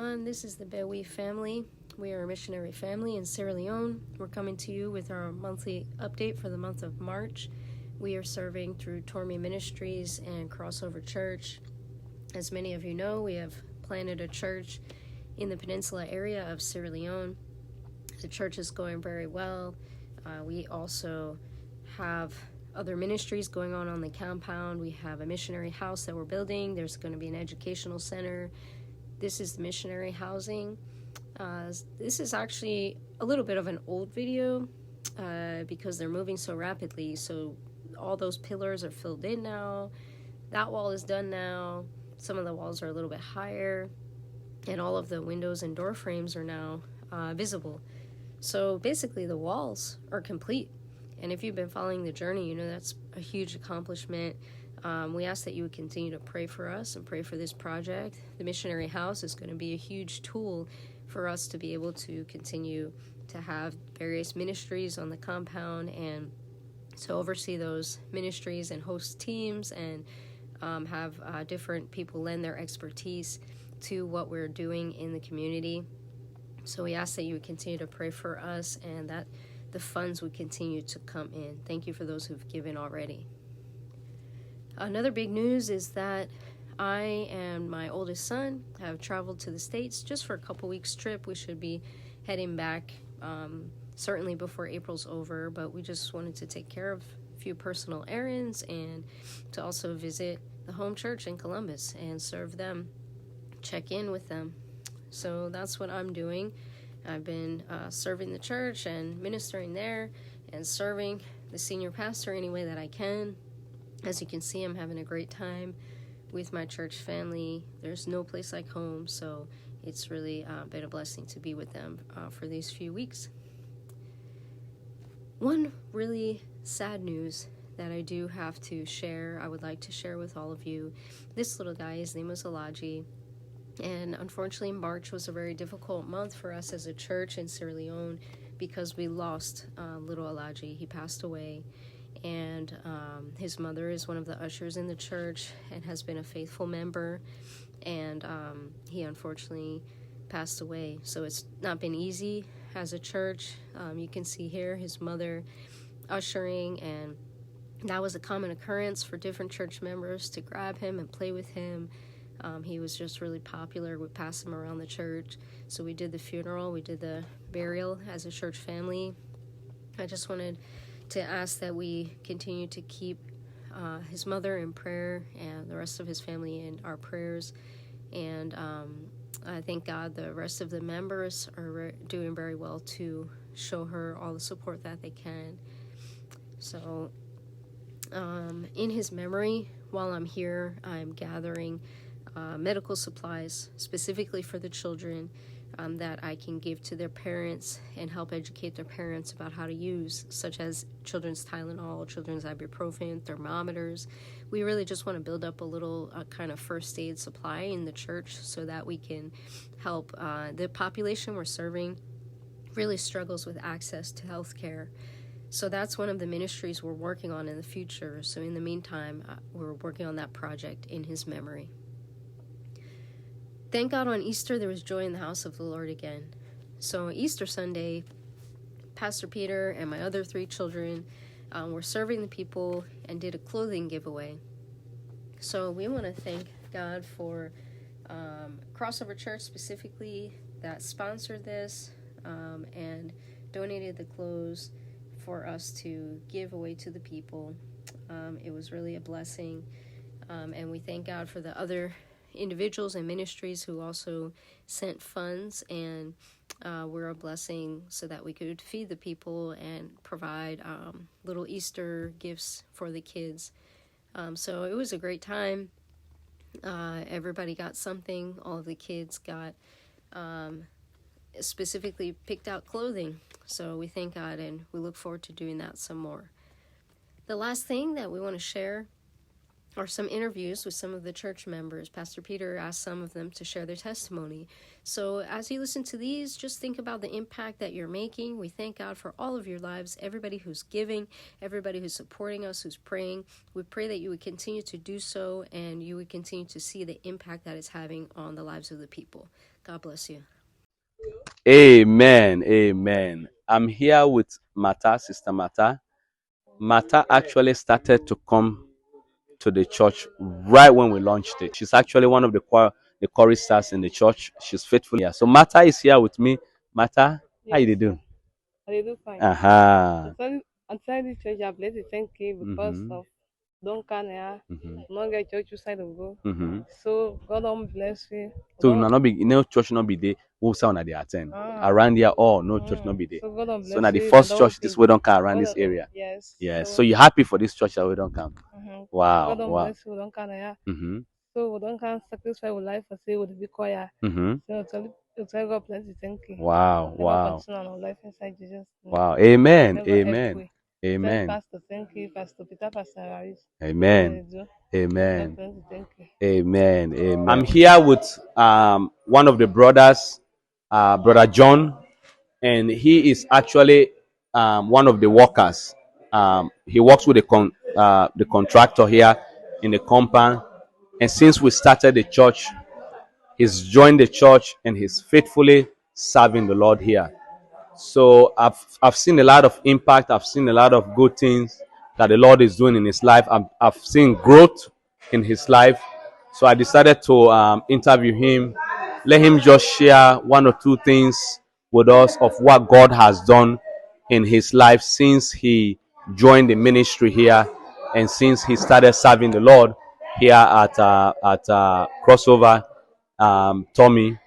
everyone. This is the Bewi family. We are a missionary family in Sierra Leone. We're coming to you with our monthly update for the month of March. We are serving through Tormi Ministries and Crossover Church. As many of you know, we have planted a church in the peninsula area of Sierra Leone. The church is going very well. We also have other ministries going on the compound. We have a missionary house that we're building. There's going to be an educational center. This is the missionary housing. This is actually a little bit of an old video because they're moving so rapidly. So all those pillars are filled in now. That wall is done now. Some of the walls are a little bit higher. And all of the windows and door frames are now visible. So basically the walls are complete. And if you've been following the journey, you know that's a huge accomplishment. We ask that you would continue to pray for us and pray for this project. The missionary house is going to be a huge tool for us to be able to continue to have various ministries on the compound and to oversee those ministries and host teams and have different people lend their expertise to what we're doing in the community. So we ask that you would continue to pray for us and that the funds would continue to come in. Thank you for those who've given already. Another big news is that I and my oldest son have traveled to the States just for a couple weeks trip. We should be heading back certainly before April's over, but we just wanted to take care of a few personal errands and to also visit the home church in Columbus and serve them, check in with them. So that's what I'm doing. I've been serving the church and ministering there and serving the senior pastor any way that I can. As you can see, I'm having a great time with my church family. There's no place like home, so it's really been a blessing to be with them for these few weeks. One really sad news that I do have to share, I would like to share with all of you. This little guy, his name was Elijah. And unfortunately, March was a very difficult month for us as a church in Sierra Leone because we lost little Elijah. He passed away, and his mother is one of the ushers in the church and has been a faithful member, and he unfortunately passed away. So it's not been easy as a church. You can see here his mother ushering, and that was a common occurrence for different church members to grab him and play with him. He was just really popular. We passed him around the church. So we did the funeral. We did the burial as a church family. I just wanted to ask that we continue to keep his mother in prayer and the rest of his family in our prayers. And I thank God the rest of the members are doing very well to show her all the support that they can. So in his memory, while I'm here, I'm gathering medical supplies specifically for the children that I can give to their parents and help educate their parents about how to use, such as children's Tylenol, children's ibuprofen, thermometers. We really just want to build up a little kind of first aid supply in the church so that we can help the population we're serving really struggles with access to health care. So that's one of the ministries we're working on in the future. So in the meantime, we're working on that project in his memory. Thank God on Easter there was joy in the house of the Lord again. So Easter Sunday, Pastor Peter and my other 3 children were serving the people and did a clothing giveaway. So we want to thank God for Crossover Church specifically that sponsored this and donated the clothes for us to give away to the people. It was really a blessing. And we thank God for the other individuals and ministries who also sent funds and were a blessing so that we could feed the people and provide little Easter gifts for the kids. So it was a great time. Everybody got something. All of the kids got specifically picked out clothing. So we thank God and we look forward to doing that some more. The last thing that we want to share or some interviews with some of the church members. Pastor Peter asked some of them to share their testimony. So as you listen to these, just think about the impact that you're making. We thank God for all of your lives, everybody who's giving, everybody who's supporting us, who's praying. We pray that you would continue to do so, and you would continue to see the impact that it's having on the lives of the people. God bless you. Amen. Amen. I'm here with Mata, Sister Mata. Mata actually started to come to the church right when we launched it. She's actually one of the choristers in the church. She's faithful here. So Mata is here with me. Mata, yes. How you doing? I do fine. Aha. Outside the church, I bless the thank you because of Duncan here. Not get church side of go. So God don't bless you. So not be no church not be there. Who sound at the attend around here? Oh, no church not be there. So God don't bless So now the you. first church this way don't come around this area. Yes. Yes. So you're happy for this church that we don't come. Wow. God don't Wow. bless you. Don't come here. So we don't can sacrifice with life for say with the choir. So tell God bless you. Thank you. Wow. Let Wow. God continue on life inside Jesus. Wow. Amen. Let God Amen. help you. Amen. Pastor, thank you. Pastor Peter, Pastor Harris. Amen. Amen. Amen. Amen. Amen. I'm here with one of the brothers, Brother John, and he is actually one of the workers. He works with the contractor here in the compound, and since we started the church, he's joined the church and he's faithfully serving the Lord here. So I've seen a lot of impact. I've seen a lot of good things that the Lord is doing in his life. I've seen growth in his life. So I decided to interview him, let him just share one or two things with us of what God has done in his life since he joined the ministry here and since he started serving the Lord here at Crossover Tommy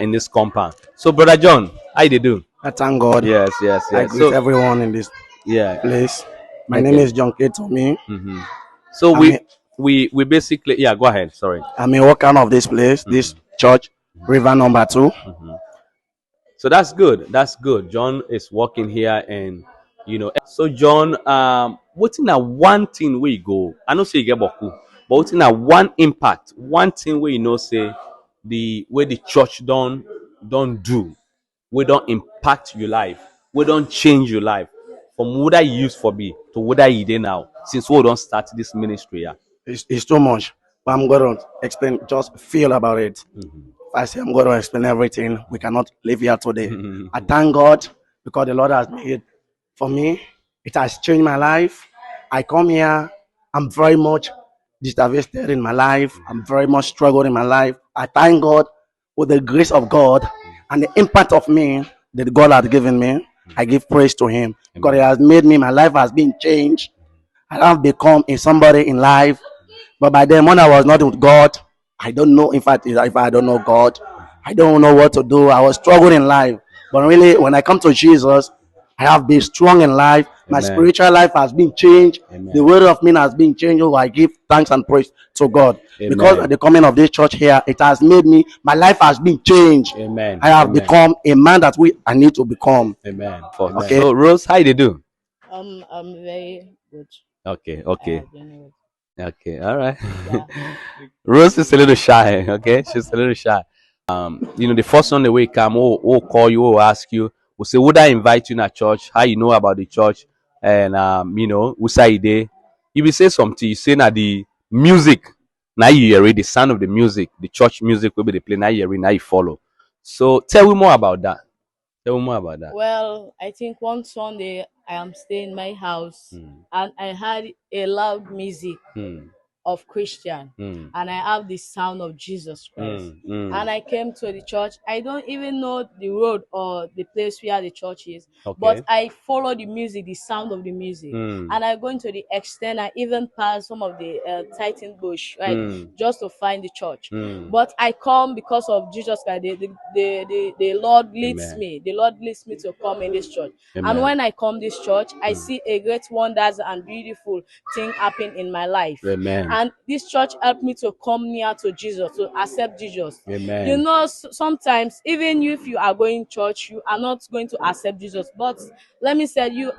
in this compound. So, Brother John, how you do? I thank God. Yes, yes, yes. I greet everyone in this place. My name is John K. Tommy. So we basically go ahead. Sorry. I'm a worker of this place, this church, River number 2. So that's good. That's good. John is working here, and So John, what's in that one thing where you go? I know say you get boku, but what's in that one impact, one thing where say the way the church don't do, we don't impact your life, we don't change your life from what I used for be to what I did now since we don't start this ministry. Yeah, it's too much, but I'm going to explain, just feel about it. If I say I'm going to explain everything, we cannot live here today. I thank God because the Lord has made for me. It has changed my life. I come here, I'm very much devastated in my life. I'm very much struggled in my life. I thank God with the grace of God and the impact of me that God has given me. I give praise to Him because He has made me, my life has been changed. I have become a somebody in life. But by then, when I was not with God, I don't know. In fact, if I don't know God, I don't know what to do. I was struggling in life. But really, when I come to Jesus, I have been strong in life. My spiritual life has been changed. The word of me has been changed. Oh, I give thanks and praise to God. Because at the coming of this church here, it has made me, my life has been changed. Amen. I have become a man that I need to become. Amen. Okay. So Rose, how you do? I'm very good. Okay. Okay. All right. Yeah. Rose is a little shy. Okay, she's a little shy. The first Sunday we come, we'll call you, we'll ask you, we'll say, would I invite you in a church? How you know about the church? And we say there. You will say something, you say now the music, now you hear it, the sound of the music, the church music will be the play, now you hear it, now you follow. So tell me more about that. Tell me more about that. Well, I think one Sunday I am staying in my house and I had a loud music of Christian and I have the sound of Jesus Christ. And I came to the church. I don't even know the road or the place where the church is, but I follow the music, the sound of the music. And I go into the extent, I even pass some of the Titan bush, right, just to find the church. But I come because of Jesus Christ. The Lord leads me. The Lord leads me to come in this church. And when I come this church, I see a great wonders and beautiful thing happen in my life. And and this church helped me to come near to Jesus, to accept Jesus. Amen. You know, sometimes even if you are going church, you are not going to accept Jesus. But let me say, you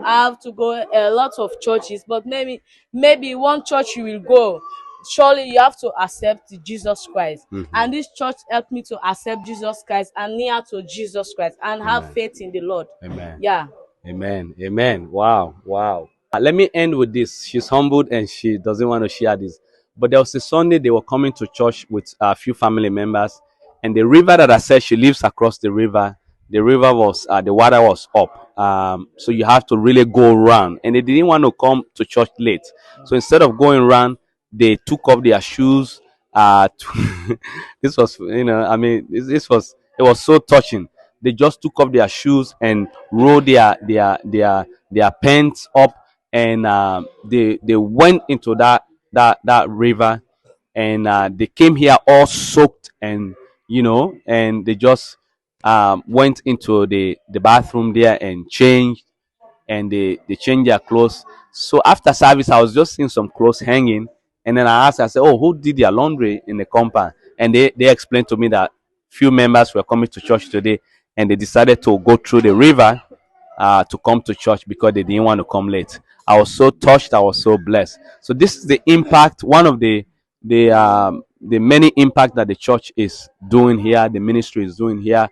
have to go a lot of churches, but maybe one church you will go. Surely you have to accept Jesus Christ. And this church helped me to accept Jesus Christ and near to Jesus Christ and have faith in the Lord. Amen. Yeah. Amen. Amen. Wow. Wow. Let me end with this. She's humbled and she doesn't want to share this. But there was a Sunday they were coming to church with a few family members, and the river that I said she lives across the river. The river was the water was up, so you have to really go around. And they didn't want to come to church late, so instead of going around, they took off their shoes. This was, I mean, it was so touching. They just took off their shoes and rolled their pants up, and they went into that river, and they came here all soaked, and and they just went into the bathroom there and changed, and they changed their clothes. So after service, I was just seeing some clothes hanging, and then I said, "Oh, who did their laundry in the compound?" And they explained to me that few members were coming to church today, and they decided to go through the river to come to church because they didn't want to come late. I was so touched. I was so blessed. So this is the impact. One of the many impact that the church is doing here, the ministry is doing here.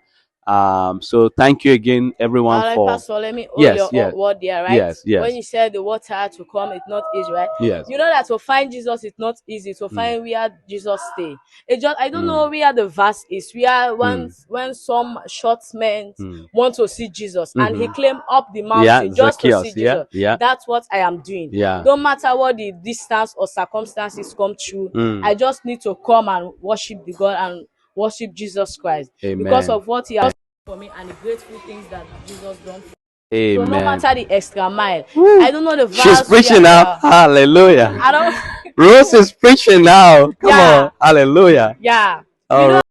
So thank you again, everyone. All right, for Pastor, let me hold your word there, right? Yes. When you said the water to come, it's not easy, right? Yes. You know that to find Jesus, it's not easy to find where Jesus stay. It just, I don't know where the verse is. Where when some short men want to see Jesus and he climbed up the mountain just to see Jesus. That's what I am doing. No matter what the distance or circumstances come through, I just need to come and worship the God and worship Jesus Christ. Amen. Because of what he has for me and the grateful things that Jesus done for me. Amen. So no matter the extra mile, I don't know the verse. She's preaching now. Hallelujah. I don't. Rose is preaching now. Come on. Hallelujah. Yeah. All right.